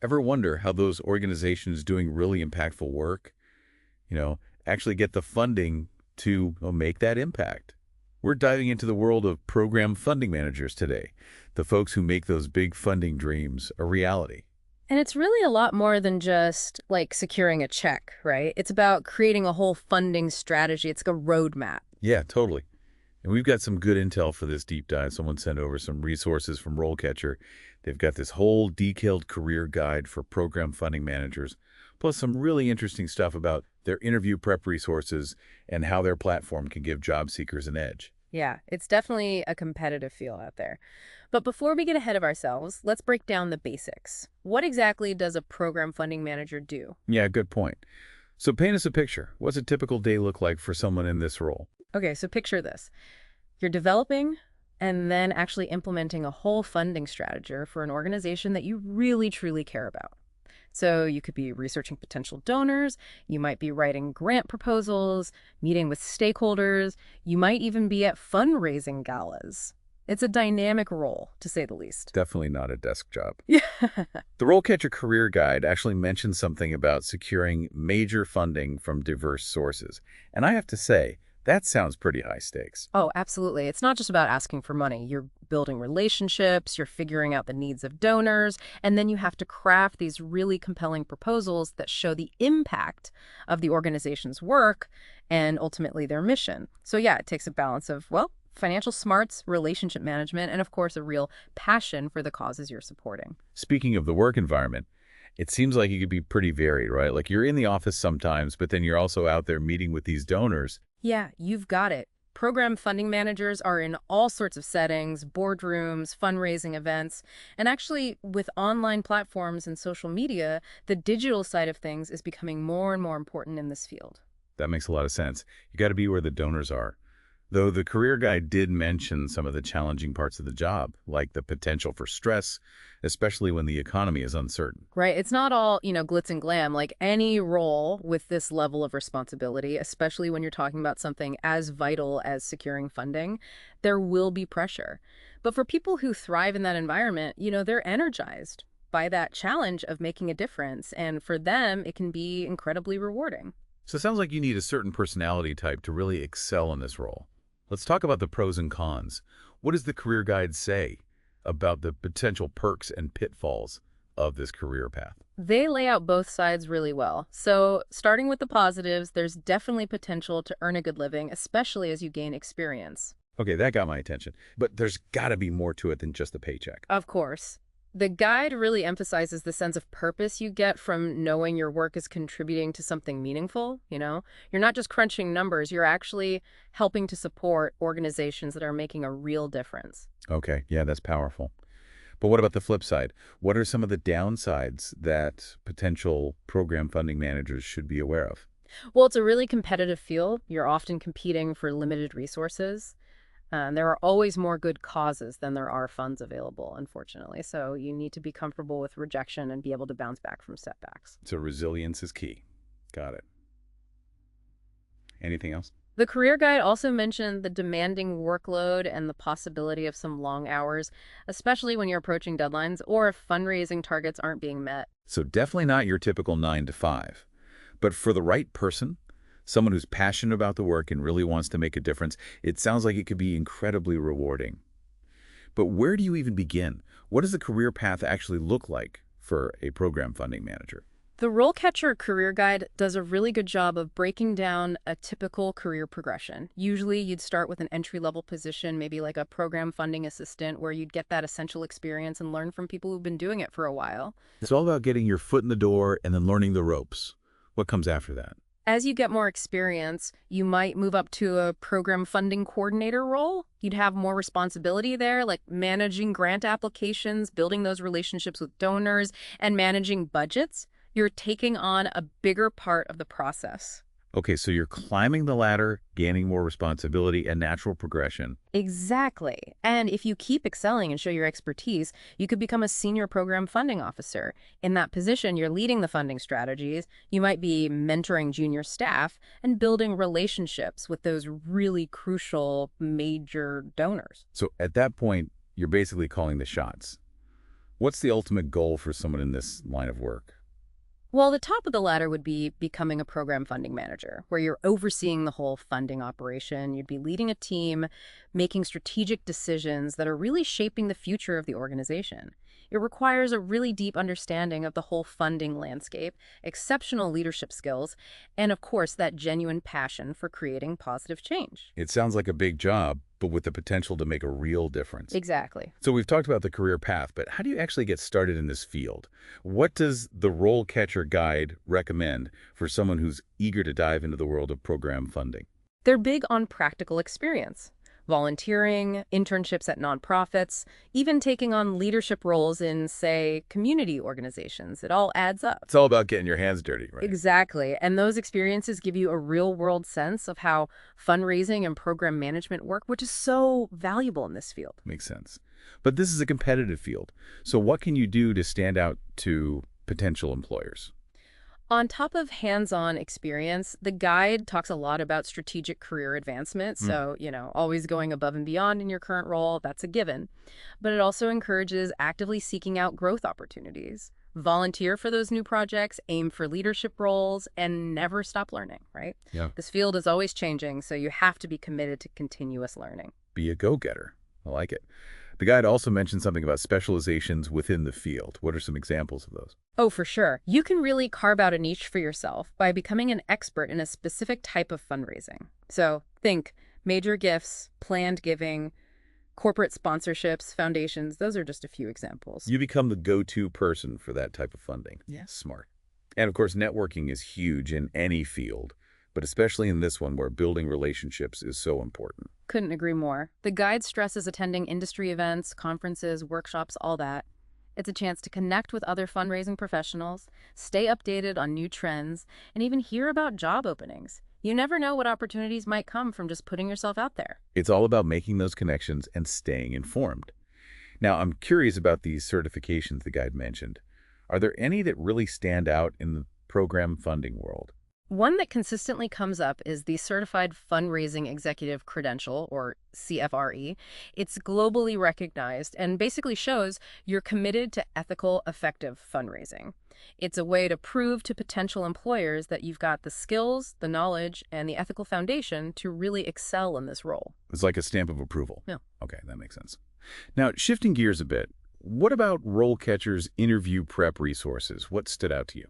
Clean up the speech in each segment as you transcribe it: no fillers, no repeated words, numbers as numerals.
Ever wonder how those organizations doing really impactful work, actually get the funding to make that impact? We're diving into the world of program funding managers today, the folks who make those big funding dreams a reality. And it's really a lot more than just like securing a check, right? It's about creating a whole funding strategy. It's like a roadmap. Yeah, totally. And we've got some good intel for this deep dive. Someone sent over some resources from RoleCatcher. They've got this whole detailed career guide for program funding managers, plus some really interesting stuff about their interview prep resources and how their platform can give job seekers an edge. Yeah, it's definitely a competitive field out there. But before we get ahead of ourselves, let's break down the basics. What exactly does a program funding manager do? Yeah, good point. So paint us a picture. What's a typical day look like for someone in this role? Okay, so picture this. You're developing and then actually implementing a whole funding strategy for an organization that you really truly care about. So you could be researching potential donors, you might be writing grant proposals, meeting with stakeholders, you might even be at fundraising galas. It's a dynamic role, to say the least. Definitely not a desk job. Yeah. The RoleCatcher Career Guide actually mentions something about securing major funding from diverse sources. And I have to say, that sounds pretty high stakes. Oh, absolutely. It's not just about asking for money. You're building relationships, you're figuring out the needs of donors, and then you have to craft these really compelling proposals that show the impact of the organization's work and ultimately their mission. So yeah, it takes a balance of, well, financial smarts, relationship management, and of course, a real passion for the causes you're supporting. Speaking of the work environment, it seems like it could be pretty varied, right? Like you're in the office sometimes, but then you're also out there meeting with these donors. Yeah, you've got it. Program funding managers are in all sorts of settings, boardrooms, fundraising events, and actually with online platforms and social media, the digital side of things is becoming more and more important in this field. That makes a lot of sense. You got to be where the donors are. Though the career guide did mention some of the challenging parts of the job, like the potential for stress, especially when the economy is uncertain. Right? It's not all, glitz and glam. Like any role with this level of responsibility, especially when you're talking about something as vital as securing funding, there will be pressure. But for people who thrive in that environment, they're energized by that challenge of making a difference. And for them, it can be incredibly rewarding. So it sounds like you need a certain personality type to really excel in this role. Let's talk about the pros and cons. What does the career guide say about the potential perks and pitfalls of this career path? They lay out both sides really well. So, starting with the positives, there's definitely potential to earn a good living, especially as you gain experience. Okay, that got my attention. But there's got to be more to it than just a paycheck. Of course. The guide really emphasizes the sense of purpose you get from knowing your work is contributing to something meaningful. You're not just crunching numbers, you're actually helping to support organizations that are making a real difference. Okay, yeah, that's powerful. But what about the flip side? What are some of the downsides that potential program funding managers should be aware of? Well, it's a really competitive field. You're often competing for limited resources. There are always more good causes than there are funds available, unfortunately. So you need to be comfortable with rejection and be able to bounce back from setbacks. So resilience is key. Got it. Anything else? The career guide also mentioned the demanding workload and the possibility of some long hours, especially when you're approaching deadlines or if fundraising targets aren't being met. So definitely not your typical 9 to 5. But for the right person, someone who's passionate about the work and really wants to make a difference, it sounds like it could be incredibly rewarding. But where do you even begin? What does the career path actually look like for a program funding manager? The RoleCatcher Career Guide does a really good job of breaking down a typical career progression. Usually you'd start with an entry-level position, maybe like a program funding assistant, where you'd get that essential experience and learn from people who've been doing it for a while. It's all about getting your foot in the door and then learning the ropes. What comes after that? As you get more experience, you might move up to a program funding coordinator role. You'd have more responsibility there, like managing grant applications, building those relationships with donors, and managing budgets. You're taking on a bigger part of the process. Okay, so you're climbing the ladder, gaining more responsibility and natural progression. Exactly. And if you keep excelling and show your expertise, you could become a senior program funding officer. In that position, you're leading the funding strategies. You might be mentoring junior staff and building relationships with those really crucial major donors. So at that point, you're basically calling the shots. What's the ultimate goal for someone in this line of work? Well, the top of the ladder would be becoming a program funding manager, where you're overseeing the whole funding operation. You'd be leading a team, making strategic decisions that are really shaping the future of the organization. It requires a really deep understanding of the whole funding landscape, exceptional leadership skills, and of course, that genuine passion for creating positive change. It sounds like a big job, but with the potential to make a real difference. Exactly. So we've talked about the career path, but how do you actually get started in this field? What does the Role Catcher Guide recommend for someone who's eager to dive into the world of program funding? They're big on practical experience. Volunteering, internships at nonprofits, even taking on leadership roles in, say, community organizations. It all adds up. It's all about getting your hands dirty, right? Exactly. And those experiences give you a real-world sense of how fundraising and program management work, which is so valuable in this field. Makes sense. But this is a competitive field. So what can you do to stand out to potential employers? On top of hands-on experience, the guide talks a lot about strategic career advancement. Hmm. So, always going above and beyond in your current role, that's a given. But it also encourages actively seeking out growth opportunities. Volunteer for those new projects, aim for leadership roles, and never stop learning, right? Yeah. This field is always changing, so you have to be committed to continuous learning. Be a go-getter. I like it. The guide also mentioned something about specializations within the field. What are some examples of those? Oh, for sure. You can really carve out a niche for yourself by becoming an expert in a specific type of fundraising. So think major gifts, planned giving, corporate sponsorships, foundations. Those are just a few examples. You become the go-to person for that type of funding. Yeah. Smart. And of course, networking is huge in any field, but especially in this one where building relationships is so important. Couldn't agree more. The guide stresses attending industry events, conferences, workshops, all that. It's a chance to connect with other fundraising professionals, stay updated on new trends, and even hear about job openings. You never know what opportunities might come from just putting yourself out there. It's all about making those connections and staying informed. Now, I'm curious about these certifications the guide mentioned. Are there any that really stand out in the program funding world? One that consistently comes up is the Certified Fundraising Executive Credential, or CFRE. It's globally recognized and basically shows you're committed to ethical, effective fundraising. It's a way to prove to potential employers that you've got the skills, the knowledge, and the ethical foundation to really excel in this role. It's like a stamp of approval. Yeah. Okay, that makes sense. Now, shifting gears a bit, what about RoleCatcher's interview prep resources? What stood out to you?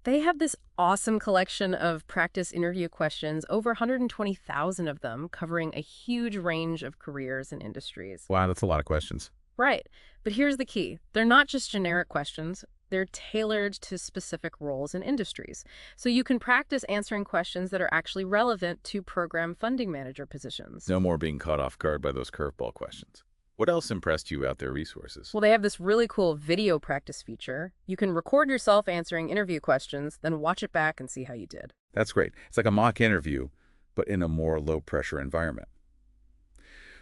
They have this awesome collection of practice interview questions, over 120,000 of them, covering a huge range of careers and industries. Wow, that's a lot of questions. Right. But here's the key. They're not just generic questions. They're tailored to specific roles and industries. So you can practice answering questions that are actually relevant to program funding manager positions. No more being caught off guard by those curveball questions. What else impressed you about their resources? Well, they have this really cool video practice feature. You can record yourself answering interview questions, then watch it back and see how you did. That's great. It's like a mock interview, but in a more low-pressure environment.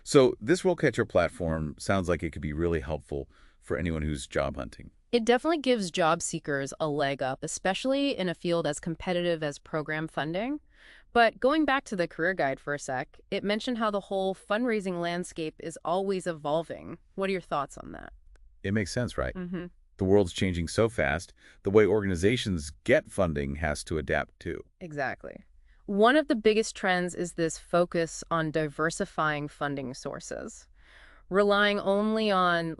So this RoleCatcher platform sounds like it could be really helpful for anyone who's job hunting. It definitely gives job seekers a leg up, especially in a field as competitive as program funding. But going back to the career guide for a sec, it mentioned how the whole fundraising landscape is always evolving. What are your thoughts on that? It makes sense, right? Mm-hmm. The world's changing so fast, the way organizations get funding has to adapt too. Exactly. One of the biggest trends is this focus on diversifying funding sources. Relying only on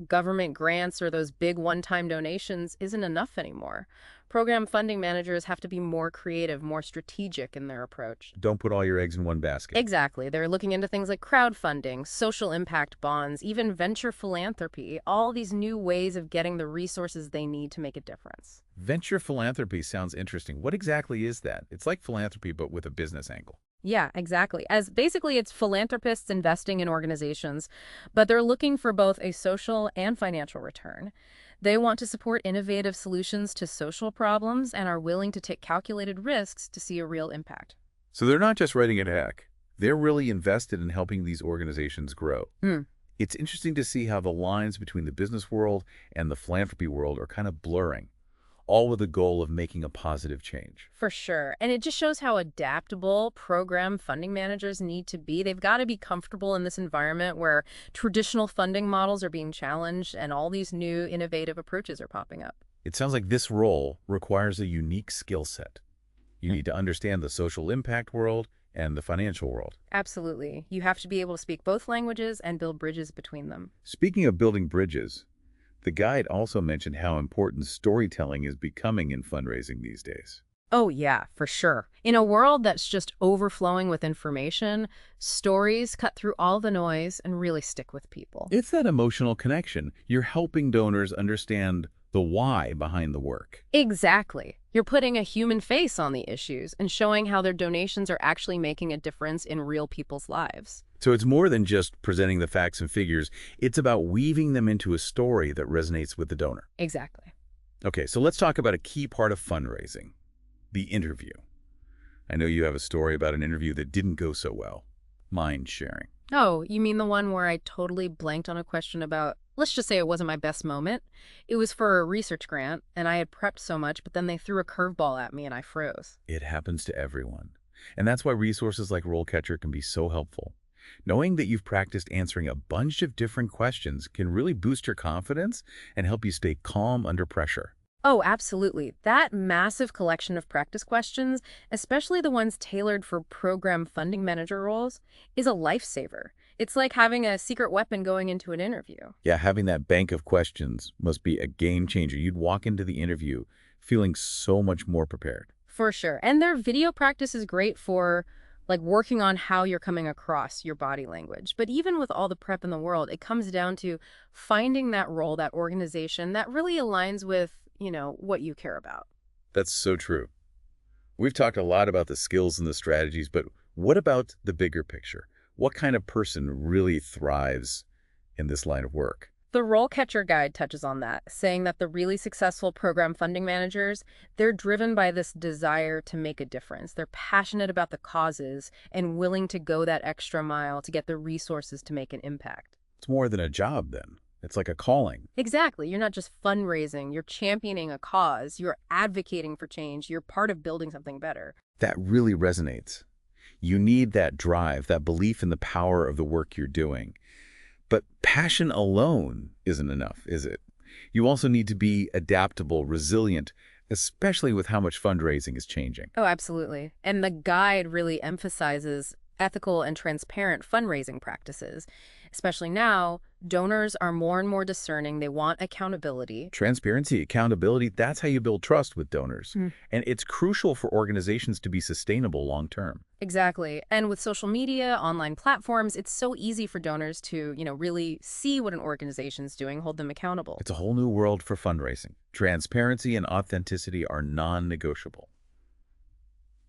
government grants or those big one-time donations isn't enough anymore. Program funding managers have to be more creative, more strategic in their approach. Don't put all your eggs in one basket. Exactly. They're looking into things like crowdfunding, social impact bonds, even venture philanthropy, all these new ways of getting the resources they need to make a difference. Venture philanthropy sounds interesting. What exactly is that? It's like philanthropy, but with a business angle. Yeah, exactly. As basically it's philanthropists investing in organizations, but they're looking for both a social and financial return. They want to support innovative solutions to social problems and are willing to take calculated risks to see a real impact. So they're not just writing a check. They're really invested in helping these organizations grow. Hmm. It's interesting to see how the lines between the business world and the philanthropy world are kind of blurring. all with the goal of making a positive change. For sure. And it just shows how adaptable program funding managers need to be. They've got to be comfortable in this environment where traditional funding models are being challenged and all these new innovative approaches are popping up. It sounds like this role requires a unique skill set. You need to understand the social impact world and the financial world. Absolutely. You have to be able to speak both languages and build bridges between them. Speaking of building bridges, the guide also mentioned how important storytelling is becoming in fundraising these days. Oh, yeah, for sure. In a world that's just overflowing with information, stories cut through all the noise and really stick with people. It's that emotional connection. You're helping donors understand the why behind the work. Exactly. You're putting a human face on the issues and showing how their donations are actually making a difference in real people's lives. So it's more than just presenting the facts and figures. It's about weaving them into a story that resonates with the donor. Exactly. Okay, so let's talk about a key part of fundraising, the interview. I know you have a story about an interview that didn't go so well. Mind sharing. Oh, you mean the one where I totally blanked on a question about, let's just say it wasn't my best moment? It was for a research grant, and I had prepped so much, but then they threw a curveball at me and I froze. It happens to everyone. And that's why resources like RoleCatcher can be so helpful. Knowing that you've practiced answering a bunch of different questions can really boost your confidence and help you stay calm under pressure. Oh, absolutely. That massive collection of practice questions, especially the ones tailored for program funding manager roles, is a lifesaver. It's like having a secret weapon going into an interview. Yeah, having that bank of questions must be a game changer. You'd walk into the interview feeling so much more prepared. For sure. And their video practice is great for like working on how you're coming across your body language. But even with all the prep in the world, it comes down to finding that role, that organization that really aligns with, what you care about. That's so true. We've talked a lot about the skills and the strategies, but what about the bigger picture? What kind of person really thrives in this line of work? The Role Catcher Guide touches on that, saying that the really successful program funding managers, they're driven by this desire to make a difference. They're passionate about the causes and willing to go that extra mile to get the resources to make an impact. It's more than a job then. It's like a calling. Exactly. You're not just fundraising, you're championing a cause, you're advocating for change, you're part of building something better. That really resonates. You need that drive, that belief in the power of the work you're doing. But passion alone isn't enough, is it? You also need to be adaptable, resilient, especially with how much fundraising is changing. Oh, absolutely. And the guide really emphasizes ethical and transparent fundraising practices. Especially now, donors are more and more discerning. They want accountability. Transparency, accountability, that's how you build trust with donors. And it's crucial for organizations to be sustainable long term. Exactly. And with social media, online platforms, it's so easy for donors to, really see what an organization's doing, hold them accountable. It's a whole new world for fundraising. Transparency and authenticity are non-negotiable.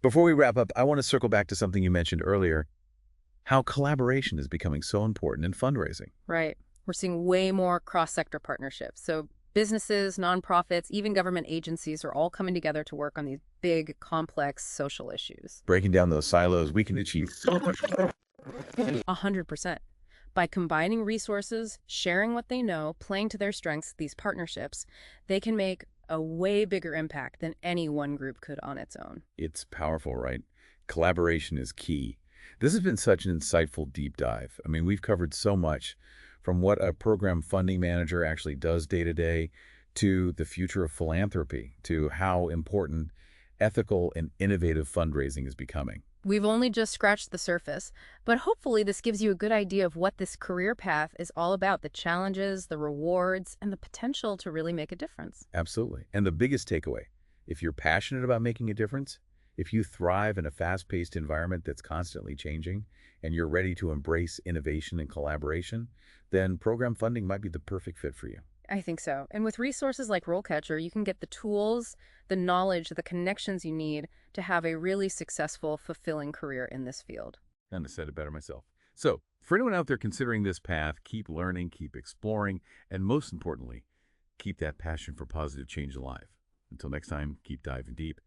Before we wrap up, I want to circle back to something you mentioned earlier, how collaboration is becoming so important in fundraising. Right. We're seeing way more cross-sector partnerships. So businesses, nonprofits, even government agencies are all coming together to work on these big, complex social issues. Breaking down those silos, we can achieve so much more. 100%. By combining resources, sharing what they know, playing to their strengths, these partnerships, they can make a way bigger impact than any one group could on its own. It's powerful, right? Collaboration is key. This has been such an insightful deep dive. I mean, we've covered so much, from what a program funding manager actually does day to day, to the future of philanthropy, to how important ethical and innovative fundraising is becoming. We've only just scratched the surface, but hopefully this gives you a good idea of what this career path is all about, the challenges, the rewards, and the potential to really make a difference. Absolutely. And the biggest takeaway, if you're passionate about making a difference, if you thrive in a fast-paced environment that's constantly changing, and you're ready to embrace innovation and collaboration, then program funding might be the perfect fit for you. I think so. And with resources like RoleCatcher, you can get the tools, the knowledge, the connections you need to have a really successful, fulfilling career in this field. Couldn't have said it better myself. So, for anyone out there considering this path, keep learning, keep exploring, and most importantly, keep that passion for positive change alive. Until next time, keep diving deep.